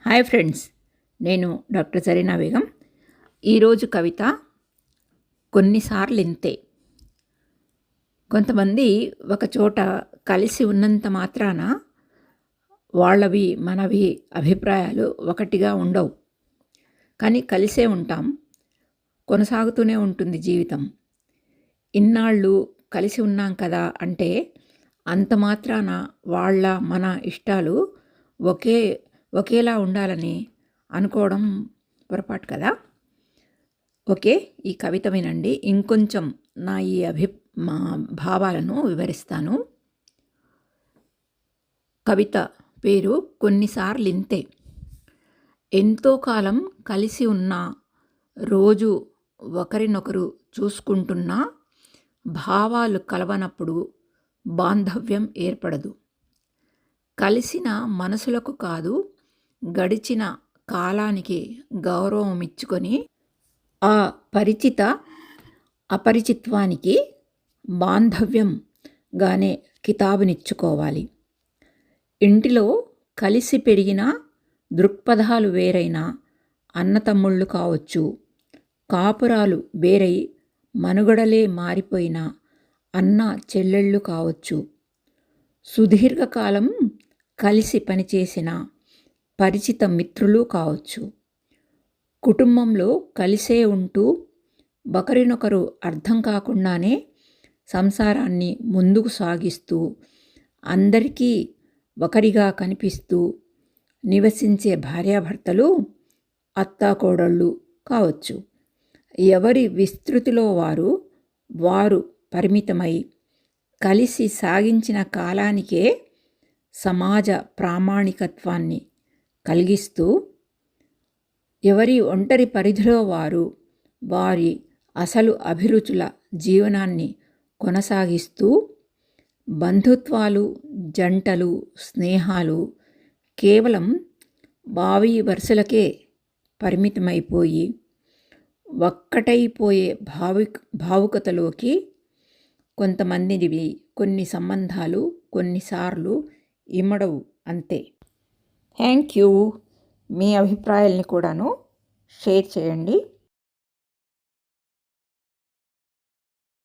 Hi friends, నేను doctor Zarina Begum. ఈరోజు కవిత కొన్నిసార్లు ఇంతే. కొంతమంది ఒకచోట కలిసి ఉన్నంత మాత్రాన వాళ్ళవి మనవి అభిప్రాయాలు ఒకటిగా ఉండవు. కానీ కలిసే ఉంటాం, కొనసాగుతూనే ఉంటుంది జీవితం. ఇన్నాళ్ళు కలిసి ఉన్నాం కదా అంటే అంత మాత్రాన మన ఇష్టాలు ఒకేలా ఉండాలని అనుకోవడం పొరపాటు కదా. ఓకే, ఈ కవిత వినండి. ఇంకొంచెం నా ఈ మా భావాలను వివరిస్తాను. కవిత పేరు కొన్నిసార్లు ఇంతే. ఎంతో కాలం కలిసి ఉన్న, రోజు ఒకరినొకరు చూసుకుంటున్నా భావాలు కలవనప్పుడు బాంధవ్యం ఏర్పడదు. కలిసిన మనసులకు కాదు, గడిచిన కాలానికి గౌరవం ఇచ్చుకొని ఆ పరిచిత అపరిచిత్వానికి బాంధవ్యంగానే కితాబునిచ్చుకోవాలి. ఇంటిలో కలిసి పెరిగిన దృక్పథాలు వేరైన అన్నతమ్ముళ్ళు కావచ్చు, కాపురాలు వేరై మనుగడలే మారిపోయిన అన్న చెల్లెళ్ళు కావచ్చు, సుదీర్ఘకాలం కలిసి పనిచేసిన పరిచిత మిత్రులు కావచ్చు. కుటుంబంలో కలిసే ఉంటూ ఒకరినొకరు అర్థం కాకుండానే సంసారాన్ని ముందుకు సాగిస్తూ అందరికీ ఒకరిగా కనిపిస్తూ నివసించే భార్యాభర్తలు, అత్తాకోడళ్ళు కావచ్చు. ఎవరి విస్తృతిలో వారు పరిమితమై కలిసి సాగించిన కాలానికే సమాజ ప్రామాణికత్వాన్ని కలిగిస్తూ, ఎవరి ఒంటరి పరిధిలో వారి అసలు అభిరుచుల జీవనాన్ని కొనసాగిస్తూ, బంధుత్వాలు, జంటలు, స్నేహాలు కేవలం బావి వరుసలకే పరిమితమైపోయి ఒక్కటైపోయే భావుకతలోకి కొంతమందివి కొన్ని సంబంధాలు కొన్నిసార్లు ఇమడవు అంతే. Thank you. మీ అభిప్రాయాల్ని కూడాను షేర్ చేయండి.